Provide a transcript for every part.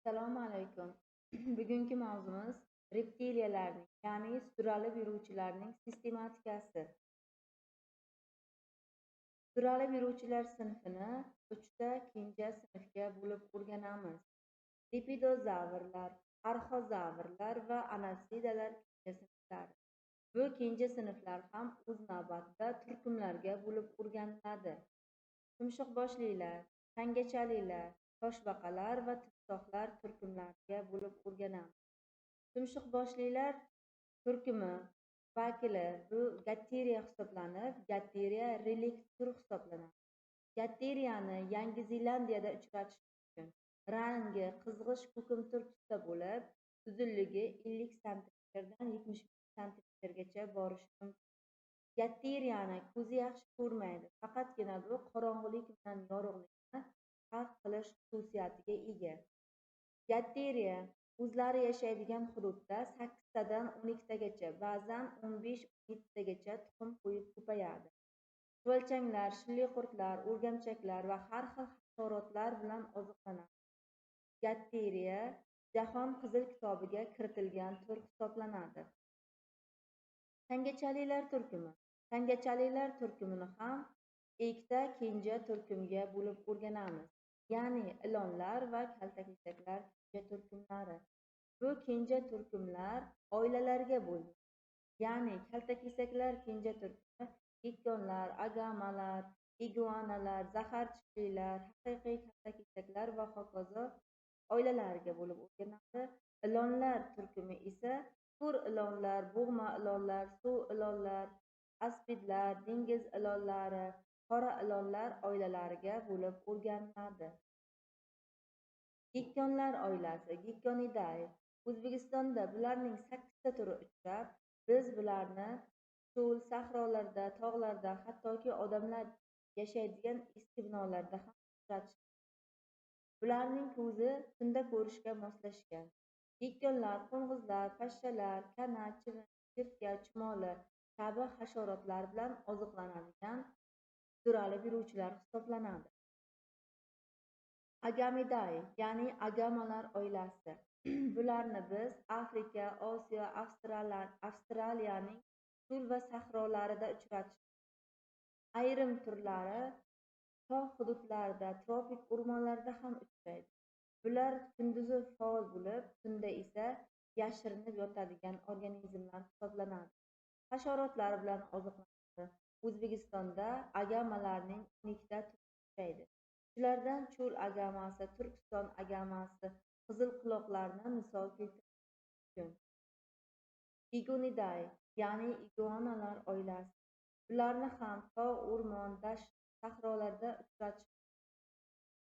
Assalomu alaykum. Bugungi mavzumiz reptiliyalarning, ya'ni sudralib yuruvchilarning sistematikasi. Sudralib yuruvchilar sinfini 3 ta kenja sinfga bo'lib o'rganamiz. Lepidozavrlar, arxozavrlar va anasidalar kenja sinflari. Bu kenja sinflar ham o'z navbatida turkumlarga bo'lib o'rganiladi. Tumshuqboshlilar, tangachalilar, toshbaqalar va timsohlar turkumlariga bo'lib o'rganamiz. Tumshuqboshlilar turkumi vakili bu Gatteriya hisoblanib, Gatteriya relikt tur hisoblanadi. Gatteriyani Yangi Zelandiyada uchratish mumkin. Rangi qizg'ish ko'kimtir tusda bo'lib, uzunligi 50 sm-dan 75 sm-gacha borishi mumkin. Gatteriyani ko'zi yaxshi ko'rmaydi, faqatgina bu qorong'ulik bilan yorug'likni farq qilish xususiyatiga ega. Gatteriya o'zlari yashaydigan hududda 8 tadan 12 tagacha, ba'zan 15-17 tagacha tuxum qo'yib ko'payadi. Chuvalchanglar, shilliqurtlar, o'rgamchaklar va har xil hasharotlar bilan oziqlanadi. Gatteriya Jahon qizil kitobiga kiritilgan tur hisoblanadi. Tangachalilar turkumi. Tangachalilar turkumini ham ikkita kenja turkumga bo'lib o'rganamiz, ya'ni ilonlar va kaltakesaklar kenja turkumlari. Bu kenja turkumlar oilalarga bo'linadi, ya'ni kaltakesaklar kenja turkumi gekkonlar, agamalar, iguanalar, zaharchililar, haqiqiy kaltakesaklar va hokazo oilalariga bo'lib o'rganadi. Ilonlar turkumi esa ko'r ilonlar, bo'g'ma ilonlar, suv ilonlar, aspidlar, dengiz ilonlari, qora ilonlar oilalariga bo'lib o'rganiladi. Gekkonlar oilasi, Gekkonidae. O'zbekistonda bularning 8 ta turi uchrab, biz bularni cho'l, sahrolarda, tog'larda, hattoki odamlar yashaydigan eski binolarda ham uchratishgan. Bularning ko'zi tunda ko'rishga moslashgan. Gekkonlar, qo'ng'izlar, pashshalar, kana, chivin, chirtka, chumoli kabi hasharotlar bilan oziqlanadigan sudralib yuruvchilar hisoblanadi. Agamidae, ya'ni agamalar oilasi. Bularni biz Afrika, Osiyo, Avstraliyaning cho'l va sahrolarida uchratishgan. Ayrim turlari tog' hududlarida, tropik o'rmonlarda ham uchraydi. Bular kunduzi faol bo'lib, tunda esa yashirinib yotadigan organizmlar hisoblanadi. Hasharotlar bilan oziqlanadi. O'zbekistonda agamalarning 12 ta turi uchraydi. Shulardan cho'l agamasi, Turkiston agamasi, qizilquloqlarni misol keltirish mumkin. Igonidae, ya'ni iguanalar oilasi. Bularni ham tog', o'rmon, dasht, sahrolarda uchratish mumkin.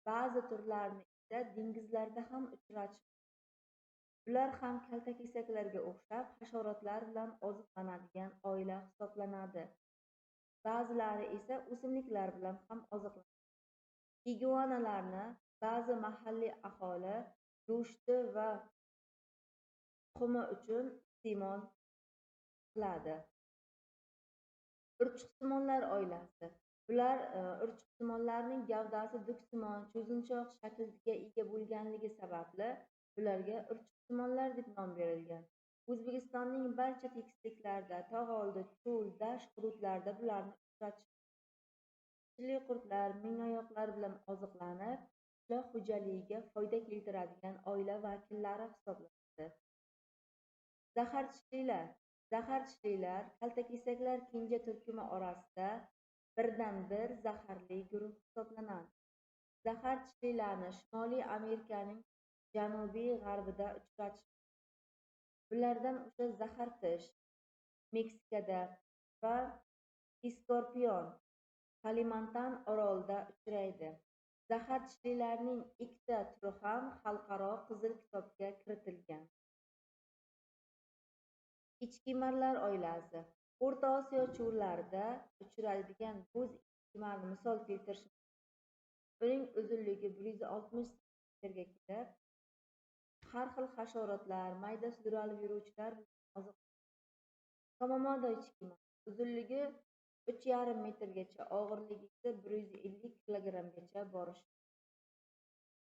Ba'zi turlarni esa dengizlarda ham uchratish mumkin. Bular ham kaltakesaklarga o'xshab hasharotlar bilan oziqlanadigan oila hisoblanadi. Ba'zilari esa o'simliklar bilan ham oziqlanadi. Iguanalarni ba'zi mahalliy aholi go'shti va tuxumi uchun iste'mol qiladi. Urchiqsimonlar oilasi. Bular urchiqsimonlarning gavdasi duksimon, cho'zinchoq shaklga ega bo'lganligi sababli bularga urchiqsimonlar deb nom berilgan. O'zbekistonning barcha tekisliklarida, tog'oldi, cho'l, dasht hududlarida bularni uchratish. Shilliqurtlar, mingoyoqlar bilan oziqlanib, qishloq xo'jaligiga foyda keltiradigan oila vakillari hisoblanadi. Zaharchililar. Zaharchililar kaltakesaklar kenja turkumi orasida birdan-bir zaharli guruh hisoblanadi. Zaharchililarni Shimoliy Amerikaning janubiy-g'arbida uchratish. Bulardan o'sha zahartish Meksikada va Iskorpion Kalimantan orolida uchraydi. Zaharchililarning ikkita turi ham xalqaro qizil kitobga kiritilgan. Ichkimarlar oilasi. O'rta Osiyo cho'llarida uchraydigan bo'z ichkimarni misol keltirish mumkin. Uning uzunligi 160 sm-ga kelib, har xil hasharotlar, mayda sudralib yuruvchilar bilan oziqlanadi. Komomodo ichkimar. Uzunligi 3,5 metrgacha, og'irligi esa 150 kilogrammgacha borishi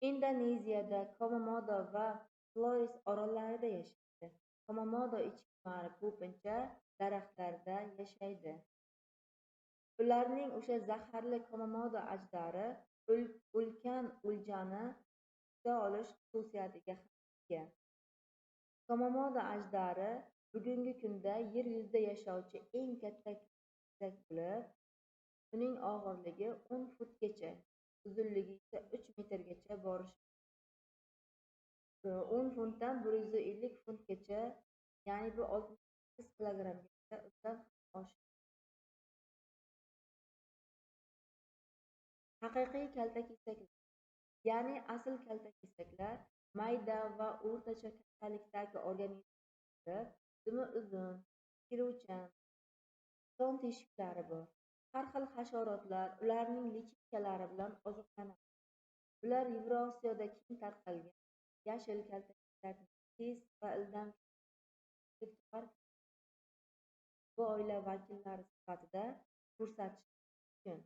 Indoneziyada Komodo va Flores orollarida yashaydi. Komodo echkilari ko'pincha daraxtlarda yashaydi. Ularning o'sha zaharli komodo ajdari ulkan o'ljani tuta olish xususiyatiga ega. Komodo ajdari bugungi kunda yer yuzida yashovchi eng katta kesak bo'lib, uning og'irligi 10 futgacha, uzunligi esa 3 metrgacha borishi 10 funtdan 150 funtgacha, ya'ni bu 68 kilogrammgacha, undan ham oshiq. Haqiqiy kaltakesaklar, ya'ni asl kaltakesaklar mayda va o'rtacha kattalikdagi organizmlar, dumi uzun, tikiluvchan, son teshiklari bor. Har xil hasharotlar ularning lichinkalari bilan oziqlanadi. Ular Yevrosiyoda keng tarqalgan yashil kaltakesaklarning tez va ildam bu oila vakillari sifatida ko'rsatish mumkin.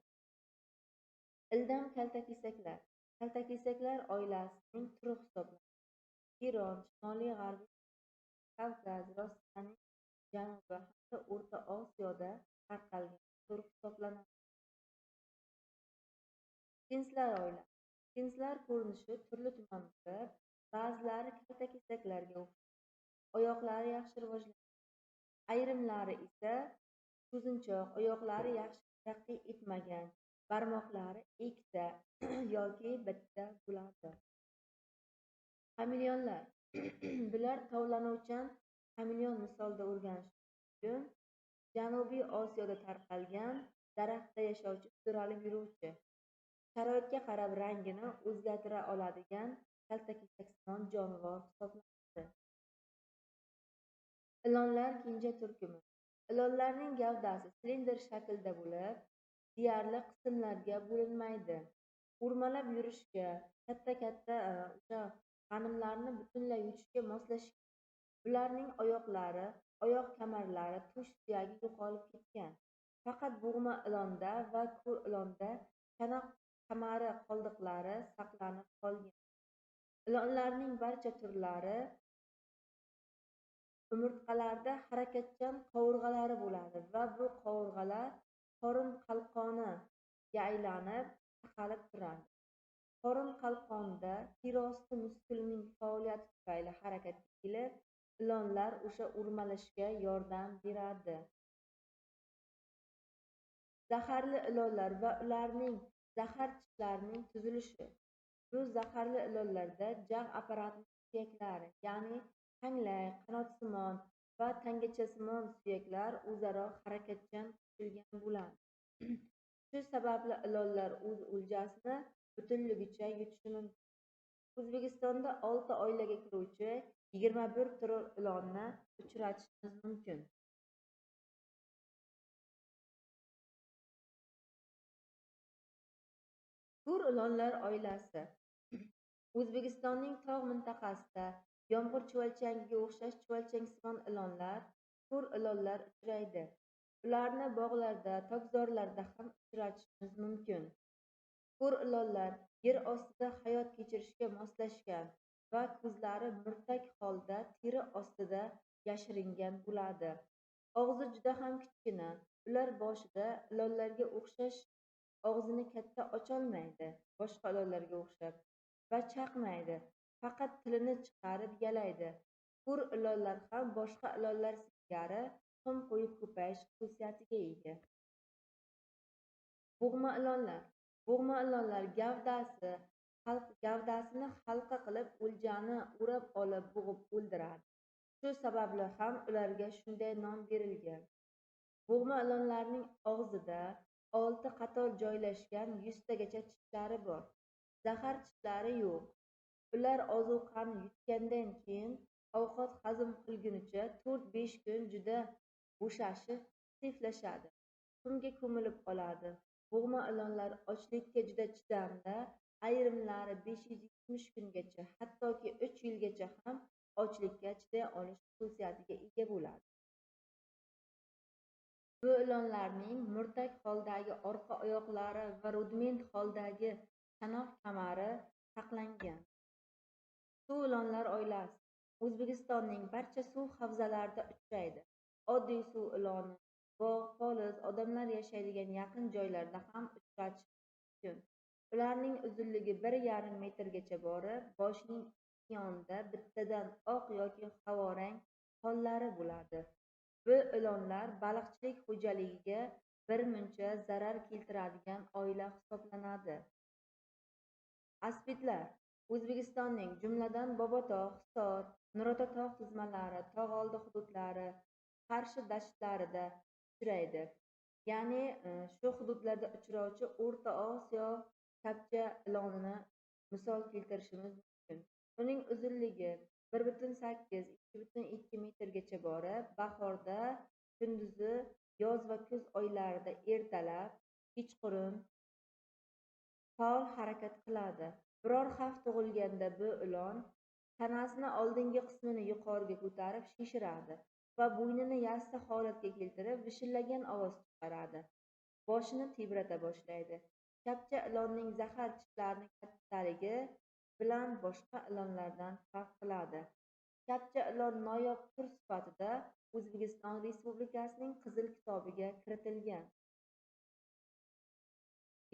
Ildam kaltakesaklar kaltakesaklar oilasining turi hisoblanadi. Eron, Shimoliy G'arbiy Kavkaz, Rossiyaning janubi hamda O'rta Osiyoda tarqalgan tur hisoblanadi. Jinslar oilasi. Jinslar ko'rinishi turli-tuman bo'lib, ba'zilari kaltakesaklarga o'xshaydi. Oyoqlari yaxshi rivojlangan. Ayrimlari esa ko'zinchoq, oyoqlari yaxshi taraqqiy etmagan, barmoqlari ikkita yoki bitta bo'ladi. Xameleonlar. Bular tovlanuvchan xameleon misolida o'rganish mumkin. Janubiy Osiyoda tarqalgan, daraxtda yashovchi, sudralib yuruvchi, sharoitga qarab rangini o'zgartira oladigan kaltakesaksimon jonivor hisoblanadi. Ilonlar kenja turkumi. Ilonlarning gavdasi silindr shaklda bo'lib, deyarli qismlarga bo'linmaydi. O'rmalab yurishga, katta-katta g'animlarni butunlay yutishga moslashgan. Bularning oyoqlari, oyoq kamarlari, tush suyagi yo'qolib ketgan. Faqat bug'ma ilonda va ko'r ilonda chanoq kamari qoldiqlari saqlanib qolgan. Ilonlarning barcha turlari umurtqalarda harakatchan qovurg'alari bo'ladi va bu qovurg'alar qorin qalqoniga aylanib taqalib turadi. Qorin qalqonida terosti muskulining faoliyati tufayli harakatga kelib, ilonlar o'sha o'rmalashga yordam beradi. Zaharli ilonlar va ularning zahar tishlarining tuzilishi. Bu zaharli ilonlarda jag' apparatining suyaklari, ya'ni tanglay, qanotsimon va tangachasimon suyaklar o'zaro harakatchan qo'shilgan bo'ladi. Shu sababli ilonlar o'z o'ljasini butunligicha yutishi mumkin. O'zbekistonda 6 oilaga kiruvchi 21 tur ilonni uchratishimiz mumkin. Ko'r ilonlar oilasi. O'zbekistonning tog' mintaqasida yomg'ir chuvalchangiga o'xshash chuvalchangsimon ilonlar, ko'r ilonlar uchraydi. Ularni bog'larda, tokzorlarda ham uchratishimiz mumkin. Ko'r ilonlar yer ostida hayot kechirishga moslashgan va ko'zlari murtak holda teri ostida yashiringan bo'ladi. Og'zi juda ham kichkina. Ular boshida ilonlarga o'xshash og'zini katta ocholmaydi, boshqa ilonlarga o'xshab, va chaqmaydi. Faqat tilini chiqarib yalaydi. Ko'r ilonlar ham boshqa ilonlar singari tuxum qo'yib ko'payish xususiyatiga ega. Bug'ma ilonlar. Bug'ma ilonlar gavdasini halqa qilib o'ljani o'rab olib bo'g'ib o'ldiradi. Shu sababli ham ularga shunday nom berilgan. Bug'ma ilonlarning og'zida 6 qator joylashgan 100 tagacha tishlari bor. Zahar tishlari yo'q. Ular ozuqani yutgandan keyin ovqat hazm qilgunicha 4-5 kun juda bo'shashib, siflashadi. Tuxumga ko'milib qoladi. Bug'ma ilonlar ochlikka juda chidamli, ayrimlari 570 kungacha, hattoki 3 yilgacha ham ochlikka chiday olish xususiyatiga ega bo'ladi. Bu ilonlarning murtak holdagi orqa oyoqlari va rudiment holdagi chanoq kamari saqlangan. Suv ilonlar oilasi O'zbekistonning barcha suv havzalarida uchraydi. Oddiy suv iloni bog', poliz, odamlar yashaydigan yaqin joylarda ham uchratish mumkin. Ularning uzunligi 1,5 metrgacha borib, boshining ikki yonida bittadan oq yoki havorang qollari bo'ladi. Bu ilonlar baliqchilik xo'jaligiga birmuncha zarar keltiradigan oila hisoblanadi. Aspidlar O'zbekistonning jumladan Bobotog', Hisor, Nurota-tog' tizmalari, tog'oldi hududlari, Qarshi dashtlarida uchraydi. Ya'ni shu hududlarda uchrovchi O'rta Osiyo kapcha ilonini misol keltirishimiz mumkin. Uning uzunligi 1,8–2,2 metrgacha borib, bahorda, kunduzi, yoz va kuz oylarida ertalab, kechqurun faol harakat qiladi. Biror xavf tug'ilganda bu ilon tanasini oldingi qismini yuqoriga ko'tarib shishiradi va bo'ynini yassi holatga keltirib vishillagan ovoz chiqaradi. Boshini tebrata boshlaydi. Kapcha ilonning zahar tishlarining kattaligi bilan boshqa ilonlardan farq qiladi. Kapcha ilon noyob tur sifatida O'zbekiston Respublikasining Qizil kitobiga kiritilgan.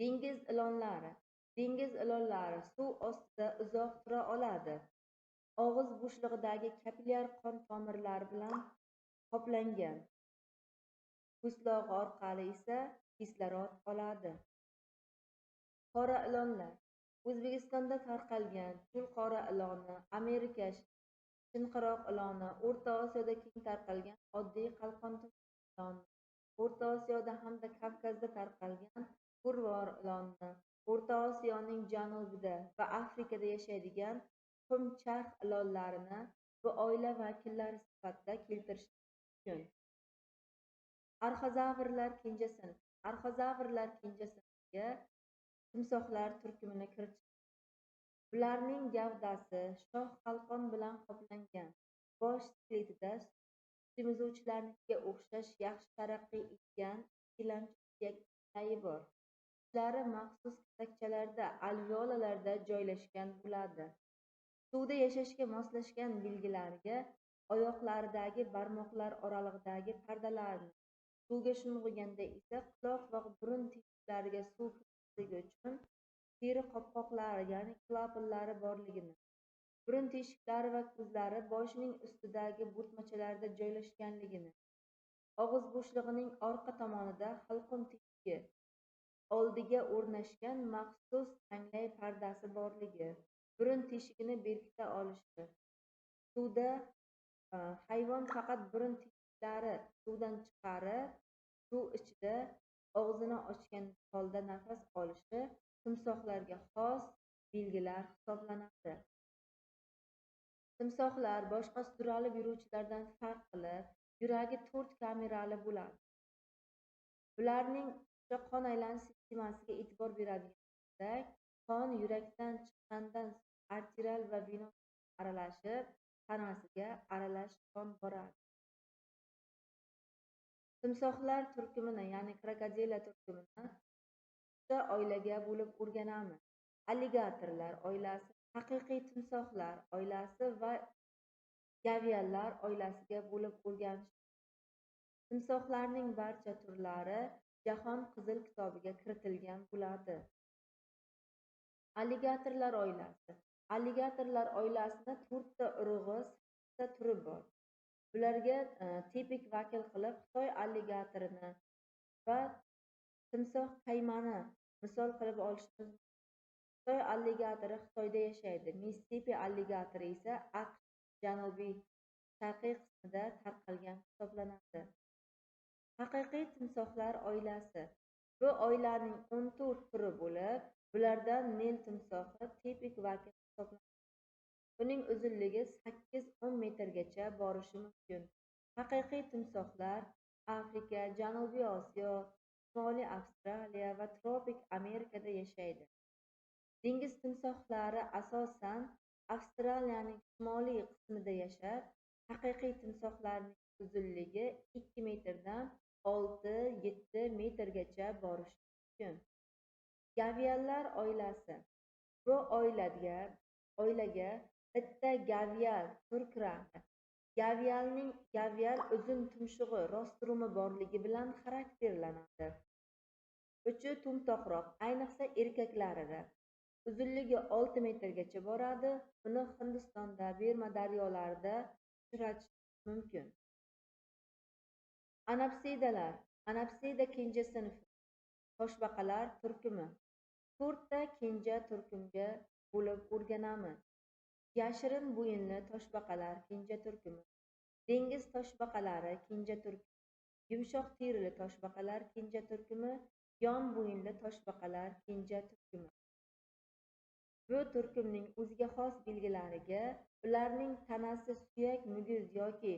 Dengiz ilonlari Dengiz ilonlari suv ostida uzoq tura oladi. Og'iz bo'shlig'idagi kapillyar qon tomirlari bilan qoplangan. Po'stlog'i orqali esa kislorod oladi. Qora ilonlar O'zbekistonda tarqalgan chul qora iloni, Amerika shinqiroq iloni, O'rta Osiyoda keng tarqalgan oddiy qalqon iloni, O'rta Osiyoda hamda Kavkazda tarqalgan kurvor ilonni, O'rta Osiyoning janubida va Afrikada yashaydigan qum charx ilonlarini bu oila vakillari sifatida keltirish mumkin. Arxozavrlar kenja sinf Arxozavrlar kenja sinfiga timsohlar turkumini kiritish. Bularning gavdasi shoh qalqon bilan qoplangan. Bosh skeletida sutemizuvchilarnikiga o'xshash yaxshi taraqqiy etgan ikkilamchi suyak tayi bor. Tishlari maxsus kasakchalarda, alveolalarda joylashgan bo'ladi. Suvda yashashga moslashgan belgilariga oyoqlaridagi barmoqlar oralig'idagi pardalarni, suvga sho'ng'iganda esa quloq va burun teshiklariga suv kirmasligi uchun teri qopqoqlari, ya'ni klapanlari borligini, burun teshiklari va ko'zlari boshining ustidagi bo'rtmachalarda joylashganligini, og'iz bo'shlig'ining orqa tomonida halqum teshigi oldiga o'rnashgan maxsus tanglay pardasi borligi, burun teshigini berkita olishi. Suvda hayvon faqat burun teshiklari suvdan chiqarib, suv ichida og'zini ochgan holda nafas olishi timsohlarga xos belgilar hisoblanadi. Timsohlar boshqa sudralib yuruvchilardan farq qilib, yuragi 4 kamerali bo'ladi. Bularning qon aylanish sistemasiga e'tibor beradigan bo'lsak, qon yurakdan chiqqandan arterial va venöz aralashib, tanasiga aralash qon boradi. Timsohlar turkumini, ya'ni krokodillar turkumini 3 oilaga bo'lib o'rganamiz. Alligatorlar oilasi, haqiqiy timsohlar oilasi va gaviallar oilasiga bo'lib o'rganish. Timsohlarning barcha turlari Jahon Qizil kitobiga kiritilgan bo'ladi. Alligatorlar oilasi. Alligatorlar oilasida 4 ta urug'i, 8 ta turi bor. Bularga tipik vakil qilib Xitoy alligatorini va timsoh kaymani misol qilib olishimiz mumkin. Xitoy alligatori Xitoyda yashaydi. Missisipi alligatori esa AQSh janubiy sharqiy qismida tarqalgan hisoblanadi. Haqiqiy timsohlar oilasi. Bu oilaning 14 turi bo'lib, bulardan Nil timsohi tipik vakil hisoblanadi. Uning uzunligi 8–10 metrgacha borishi mumkin. Haqiqiy timsohlar Afrika, Janubiy Osiyo, Shimoliy Avstraliya va tropik Amerikada yashaydi. Dengiz timsohlari asosan Avstraliyaning shimoliy qismida yashab, haqiqiy timsohlarning uzunligi 2 metrdan 6–7 metrgacha borishi mumkin. Gaviallar oilasi. Bu oilaga bitta gavial turk kiradi. Gavial uzun tumshug'i, rosturumi borligi bilan xarakterlanadi. Uchi to'mtoqroq, ayniqsa erkaklarida. Uzunligi 6 metrgacha boradi. Buni Hindistonda, Berma daryolarida uchratish mumkin. Anapsidalar. Anapsida kenja sinfi. Toshbaqalar turkumi. 4 ta kenja turkumga bo'lib o'rganamiz. Yashirin bo'yinli toshbaqalar kenja turkumi. Dengiz toshbaqalari kenja turkumi. Yumshoq terili toshbaqalar kenja turkumi. Yon bo'yinli toshbaqalar kenja turkumi. Bu turkumning o'ziga xos belgilariga ularning tanasi suyak muguz yoki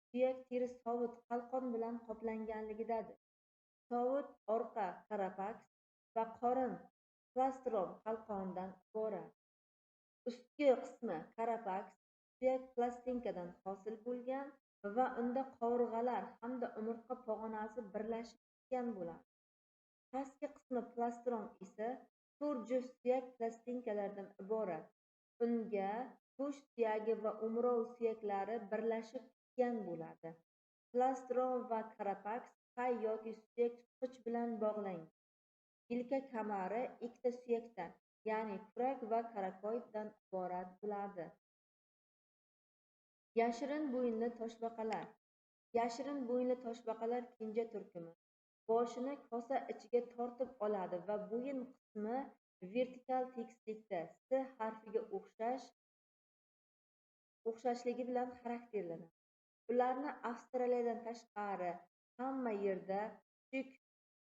suyak teri sovut qalqon bilan qoplanganligidadir. Sovut orqa karapaks va qorin plastron qalqondan iborat. Ustki qismi karapaks suyak plastinkadan hosil bo'lgan va unda qovurg'alar hamda umurtqa pog'onasi birlashib ketgan bo'ladi. Pastki qismi plastron esa 4 juft suyak plastinkalardan iborat. Unga go'sht suyagi va umrov suyaklari birlashib ketgan bo'ladi. Plastron va karapaks pay yoki suyak tutqich bilan bog'langan. Yelka kamari ikkita suyakdan, ya'ni kurak va karakoiddan iborat bo'ladi. Yashirin bo'yinli toshbaqalar. Yashirin bo'yinli toshbaqalar kenja turkumi. Boshini kosa ichiga tortib oladi va bo'yin qismi vertikal tekislikda S harfiga o'xshashligi bilan xarakterlanadi. Ularni Avstraliyadan tashqari hamma yerda, kichik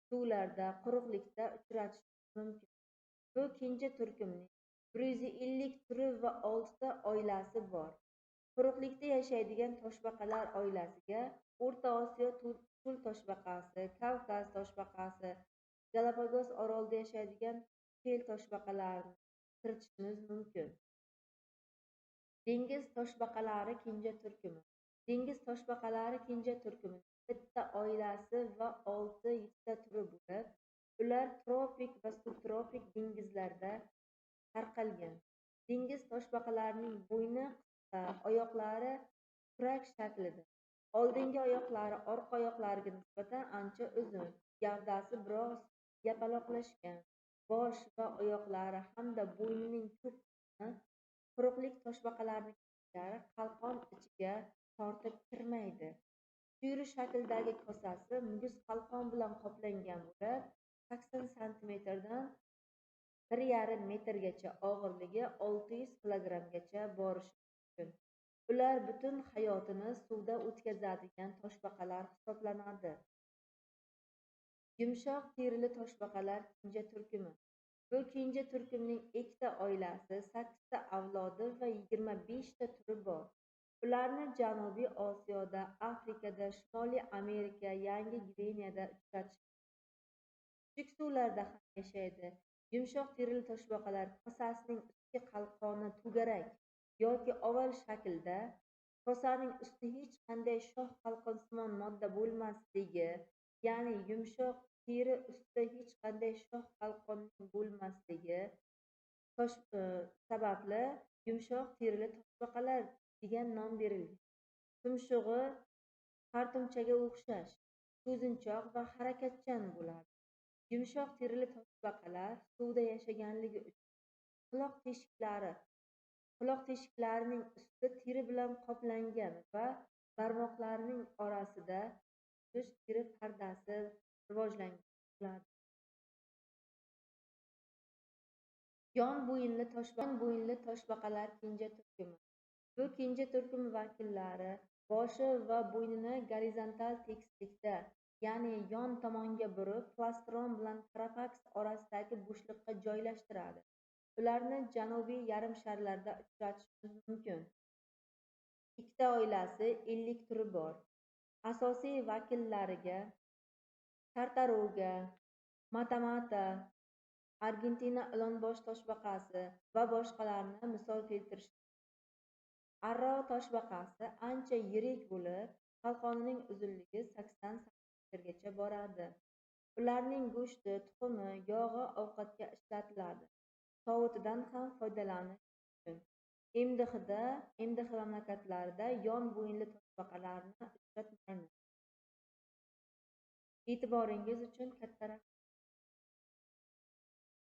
suvlarda, quruqlikda uchratish mumkin. Bu kenja turkumning 150 turi va 6 ta oilasi bor. Quruqlikda yashaydigan toshbaqalar oilasiga O'rta Osiyo cho'l toshbaqasi, Kavkaz toshbaqasi, Galapagos orolida yashaydigan fil toshbaqalarini kiritishimiz mumkin. Dengiz toshbaqalari kenja turkumi. Dengiz toshbaqalari kenja turkumining bitta oilasi va 6-7 ta turi bo'lib, ular tropik va subtropik dengizlarda tarqalgan. Dengiz toshbaqalarining bo'yni qisqa, oyoqlari kurak shaklida. Oldingi oyoqlari orqa oyoqlariga nisbatan ancha uzun, gavdasi biroz yapaloqlashgan. Bosh va oyoqlari hamda bo'ynining ko'p qismi quruqlik toshbaqalarining qalqon ichiga tortib kirmaydi. Suyri shakldagi kosasi muguz qalqon bilan qoplangan bo'lib, 80 santimetrdan 1,5 metrgacha, og'irligi 600 kilogrammgacha borishi mumkin. Ular butun hayotini suvda o'tkazadigan toshbaqalar hisoblanadi. Yumshoq terili toshbaqalar kenja turkumi. Bu kenja turkumning ikkita oilasi, 8 ta avlodi va 25 ta turi bor. Ularni Janubiy Osiyoda, Afrikada, Shimoliy Amerika, Yangi Gvineyada uchratish. Kichik suvlarda ham yashaydi. Yumshoq terili toshbaqalar kosasining ustki qalqoni to'garak yoki oval shaklda, kosaning usti hech qanday shoh qalqonsimon modda bo'lmasligi, ya'ni yumshoq teri ustida hech qanday shoh qalqonning bo'lmasligi sababli yumshoq terili toshbaqalar degan nom berilgan. Tumshug'i qartumchaga o'xshash, so'zinchoq va harakatchan bo'ladi. Yumshoq terili toshbaqalar suvda yashaganligi uchun quloq teshiklarining usti teri bilan qoplangan va barmoqlarining orasida suz teri pardasi rivojlangan bo'ladi. Yon bo'yinli toshbaqalar kenja turkumi. Bu kenja turkumi vakillari boshi va bo'ynini gorizontal tekislikda, ya'ni yon tomonga burib, plastron bilan karapaks orasidagi bo'shliqqa joylashtiradi. Ularni janubiy yarim sharlarda uchratishimiz mumkin. Ikkita oilasi, 50 turi bor. Asosiy vakillariga tartaruga, matamata, Argentina ilonbosh toshbaqasi va boshqalarni misol keltirish. Arro toshbaqasi ancha yirik bo'lib, qalqonining uzunligi 80 santimetrgacha boradi. Ularning go'shti, tuxumi, yog'i ovqatga ishlatiladi. sovutidan ham foydalanish mumkin. MDH mamlakatlarida yon bo'yinli toshbaqalarni uchratmaymiz. E'tiboringiz uchun katta rahmat.